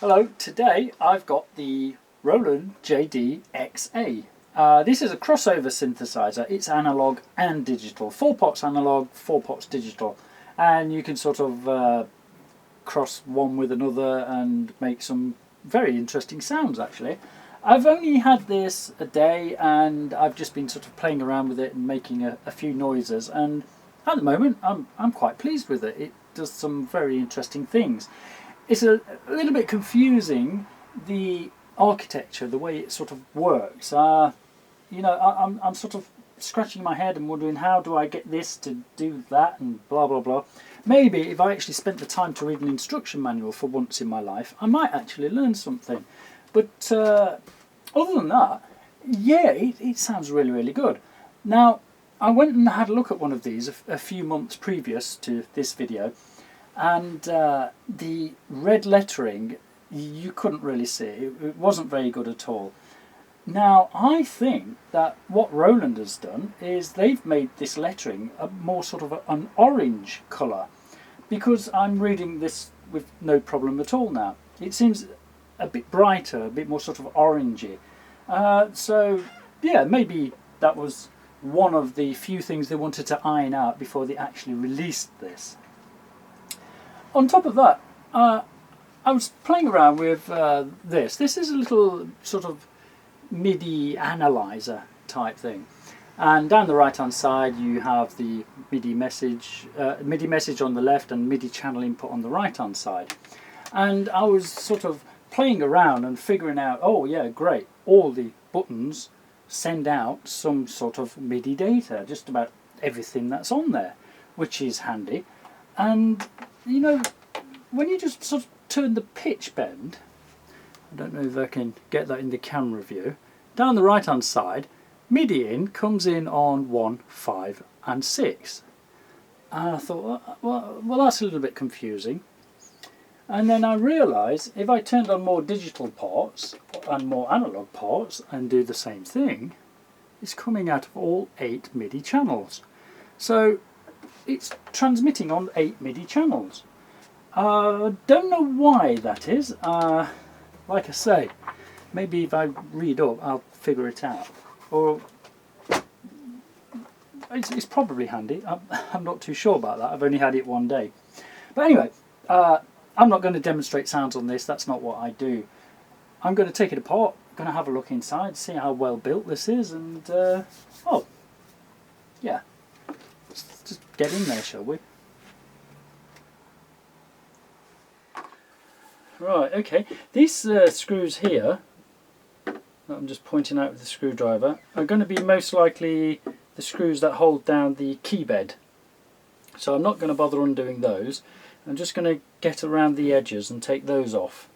Hello, today I've got the Roland JD-XA. This is a crossover synthesizer. It's analog and digital. 4 pots analog, 4 pots digital. And you can sort of cross one with another and make some very interesting sounds actually. I've only had this a day and I've just been sort of playing around with it and making a few noises, and at the moment I'm quite pleased with it. It does some very interesting things. It's a little bit confusing, the architecture, the way it sort of works. I'm sort of scratching my head and wondering, how do I get this to do that and blah blah blah. Maybe if I actually spent the time to read an instruction manual for once in my life, I might actually learn something. But other than that, yeah, it sounds really, really good. Now, I went and had a look at one of these a few months previous to this video, and the red lettering, you couldn't really see. It wasn't very good at all. Now, I think that what Roland has done is they've made this lettering a more sort of an orange colour, because I'm reading this with no problem at all now. It seems a bit brighter, a bit more sort of orangey. So, yeah, maybe that was one of the few things they wanted to iron out before they actually released this. On top of that, I was playing around with this. This is a little sort of MIDI analyzer type thing, and down the right hand side you have the MIDI message on the left and MIDI channel input on the right hand side. And I was sort of playing around and figuring out, oh yeah, great, all the buttons send out some sort of MIDI data, just about everything that's on there, which is handy. And you know, when you just sort of turn the pitch bend, I don't know if I can get that in the camera view, down the right hand side, MIDI in comes in on 1, 5 and 6. And I thought, well, that's a little bit confusing. And then I realised if I turned on more digital parts and more analog parts and do the same thing, it's coming out of all 8 MIDI channels. So it's transmitting on 8 MIDI channels. Don't know why that is. Like I say, maybe if I read up I'll figure it out. Or it's probably handy. I'm not too sure about that. I've only had it one day. But anyway, I'm not going to demonstrate sounds on this. That's not what I do. I'm going to take it apart, going to have a look inside, see how well built this is, and oh yeah, let's just get in there, shall we? Right, okay, these screws here that I'm just pointing out with the screwdriver are going to be most likely the screws that hold down the key bed, so I'm not going to bother undoing those. I'm just going to get around the edges and take those off.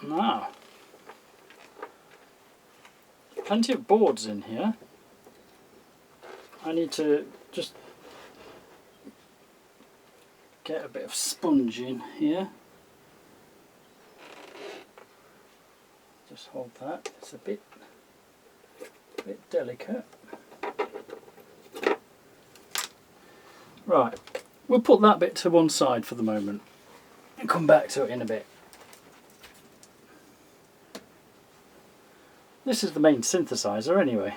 Now, plenty of boards in here. I need to just get a bit of sponge in here. Just hold that, it's a bit delicate. Right, we'll put that bit to one side for the moment and come back to it in a bit. This is the main synthesizer anyway.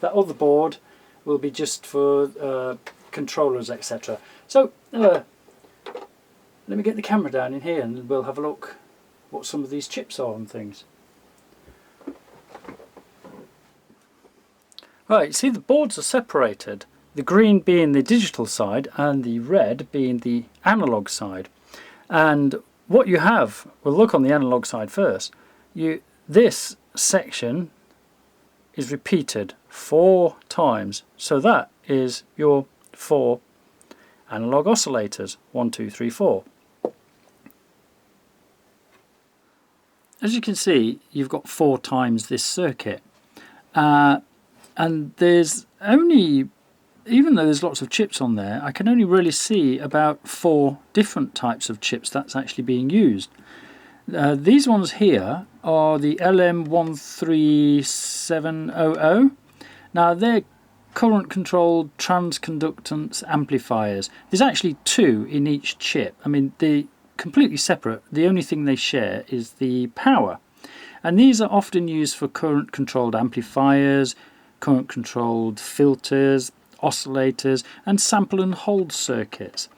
That other board will be just for controllers, etc. So let me get the camera down in here and we'll have a look what some of these chips are and things. Right, see, the boards are separated, the green being the digital side and the red being the analog side. And what you have, we'll look on the analog side first, this section is repeated 4 times, so that is your 4 analog oscillators, 1, 2, 3, 4. As you can see, you've got 4 times this circuit, and there's only, even though there's lots of chips on there, I can only really see about 4 different types of chips that's actually being used. These ones here are the LM13700. Now they're current controlled transconductance amplifiers. There's actually 2 in each chip. I mean, they're completely separate. The only thing they share is the power. And these are often used for current controlled amplifiers, current controlled filters, oscillators, and sample and hold circuits.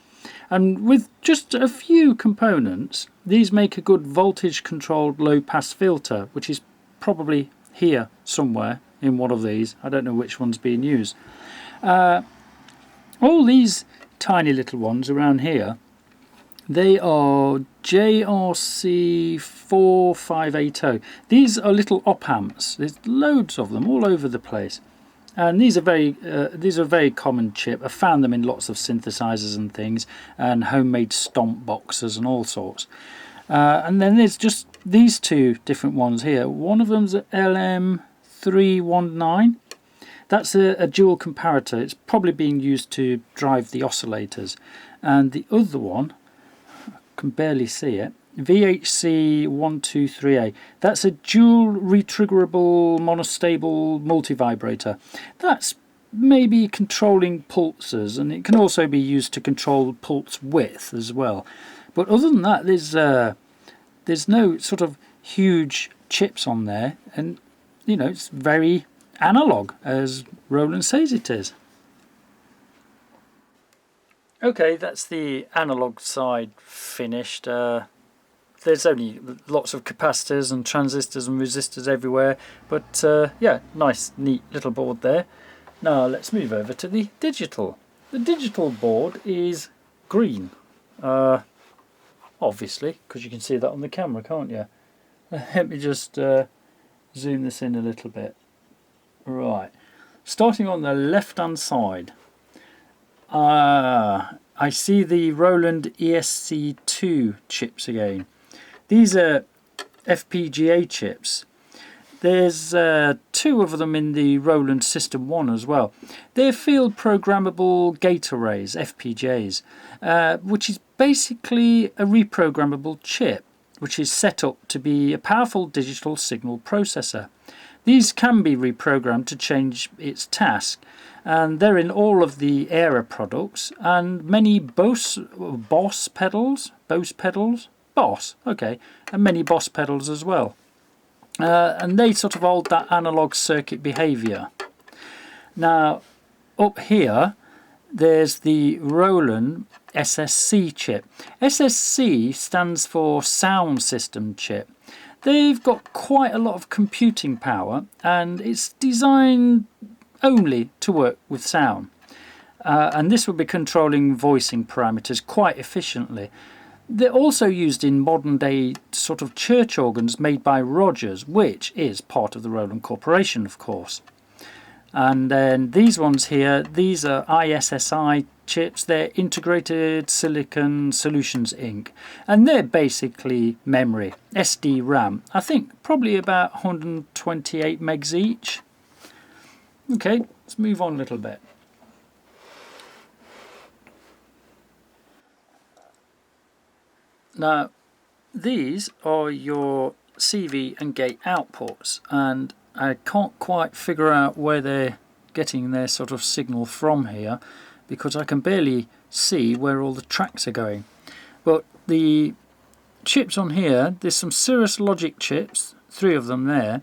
And with just a few components, these make a good voltage controlled low pass filter, which is probably here somewhere in one of these. I don't know which one's being used. All these tiny little ones around here, they are JRC4580. These are little op amps. There's loads of them all over the place. And these are very common chip. I found them in lots of synthesizers and things, and homemade stomp boxes and all sorts. And then there's just these 2 different ones here. One of them's an LM319. That's a dual comparator. It's probably being used to drive the oscillators. And the other one, I can barely see it, VHC123A. That's a dual retriggerable monostable multivibrator. That's maybe controlling pulses, and it can also be used to control pulse width as well. But other than that, there's no sort of huge chips on there, and you know, it's very analog, as Roland says it is. Okay, that's the analog side finished. There's only lots of capacitors and transistors and resistors everywhere, but yeah, nice neat little board there. Now let's move over to the digital. The digital board is green, obviously, because you can see that on the camera, can't you? Let me just zoom this in a little bit. Right, starting on the left hand side, I see the Roland ESC2 chips again. These are FPGA chips. There's 2 of them in the Roland System 1 as well. They're field programmable gate arrays, FPGAs, which is basically a reprogrammable chip, which is set up to be a powerful digital signal processor. These can be reprogrammed to change its task, and they're in all of the Era products and many Boss pedals, and many Boss pedals as well. And they sort of hold that analog circuit behavior. Now, up here, there's the Roland SSC chip. SSC stands for Sound System Chip. They've got quite a lot of computing power, and it's designed only to work with sound. And this will be controlling voicing parameters quite efficiently. They're also used in modern day sort of church organs made by Rogers, which is part of the Roland Corporation, of course. And then these ones here, these are ISSI chips. They're Integrated Silicon Solutions Inc. And they're basically memory, SD RAM. I think probably about 128 megs each. Okay, let's move on a little bit. Now, these are your CV and gate outputs, and I can't quite figure out where they're getting their sort of signal from here, because I can barely see where all the tracks are going. But the chips on here, there's some Cirrus Logic chips, 3 of them there,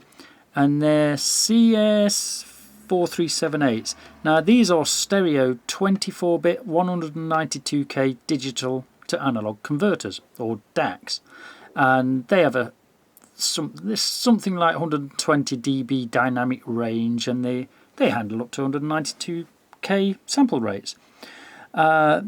and they're CS4378s. Now these are stereo 24-bit 192K digital to analog converters, or DACs, and they have something like 120 dB dynamic range, and they handle up to 192K sample rates. That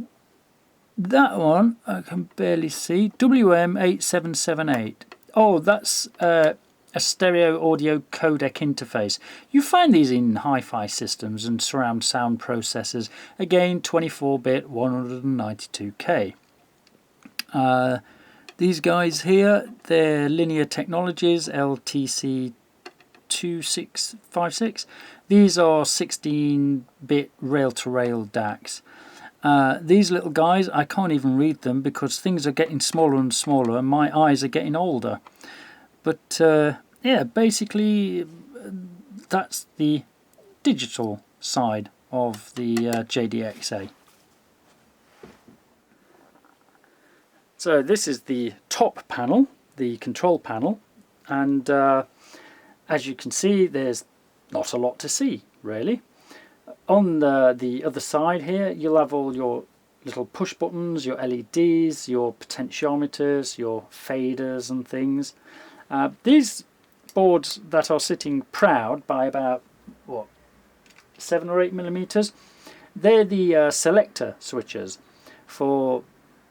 one I can barely see. WM8778. Oh, that's a stereo audio codec interface. You find these in hi-fi systems and surround sound processors. Again, 24-bit 192K. These guys here, they're Linear Technologies LTC2 2656. These are 16-bit rail-to-rail DACs. These little guys, I can't even read them because things are getting smaller and smaller and my eyes are getting older. But yeah, basically that's the digital side of the JDXA. So this is the top panel, the control panel, and as you can see, there's not a lot to see really. On the other side here, you'll have all your little push buttons, your LEDs, your potentiometers, your faders and things. These boards that are sitting proud by about, what, 7 or 8 millimeters, they're the selector switches for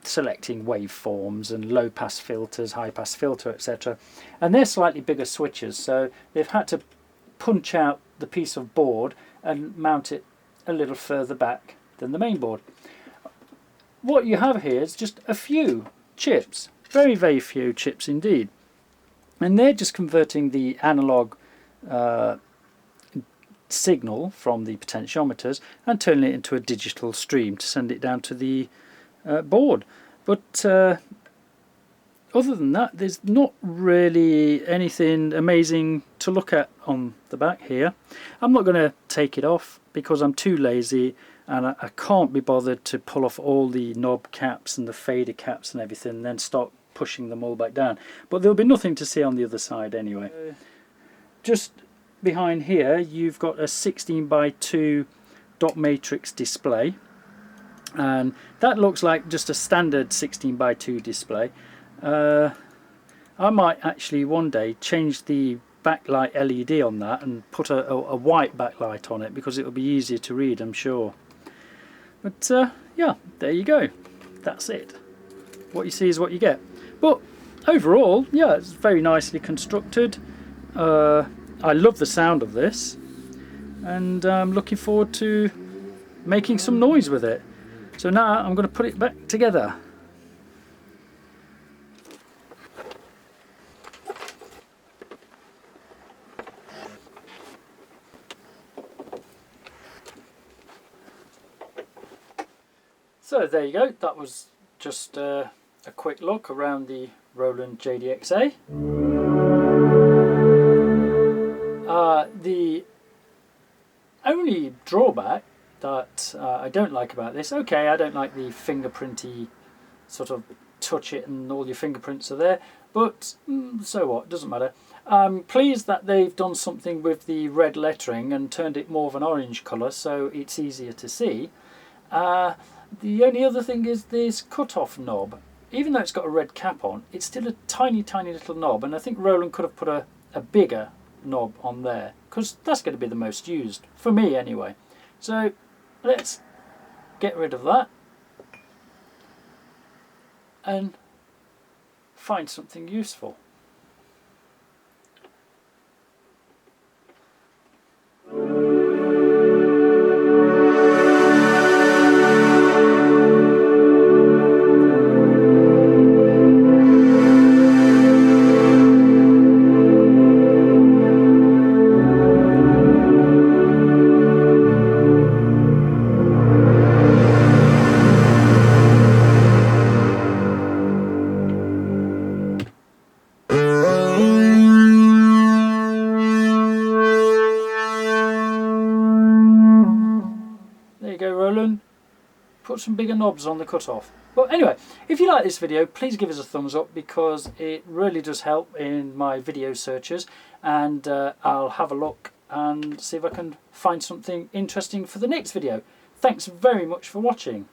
selecting waveforms and low pass filters, high pass filter, etc. And they're slightly bigger switches, so they've had to punch out the piece of board and mount it a little further back than the main board. What you have here is just a few chips, very, very few chips indeed. And they're just converting the analog signal from the potentiometers and turning it into a digital stream to send it down to the board. But other than that, there's not really anything amazing to look at on the back here. I'm not going to take it off because I'm too lazy and I can't be bothered to pull off all the knob caps and the fader caps and everything and then start pushing them all back down. But there'll be nothing to see on the other side anyway. Just behind here you've got a 16:2 dot matrix display, and that looks like just a standard 16:2 display. I might actually one day change the backlight LED on that and put a white backlight on it because it will be easier to read, I'm sure. But yeah, there you go, that's it. What you see is what you get. But overall, yeah, it's very nicely constructed. I love the sound of this and I'm looking forward to making some noise with it. So now I'm going to put it back together. So there you go, that was just a quick look around the Roland JDXA. The only drawback that I don't like about this, okay, I don't like the fingerprinty sort of touch it and all your fingerprints are there, but so what, doesn't matter. I'm pleased that they've done something with the red lettering and turned it more of an orange colour so it's easier to see. The only other thing is this cut-off knob. Even though it's got a red cap on, it's still a tiny, tiny little knob, and I think Roland could have put a bigger knob on there, because that's going to be the most used, for me anyway. So let's get rid of that and find something useful. Put some bigger knobs on the cutoff. But anyway, if you like this video, please give us a thumbs up because it really does help in my video searches, and I'll have a look and see if I can find something interesting for the next video. Thanks very much for watching.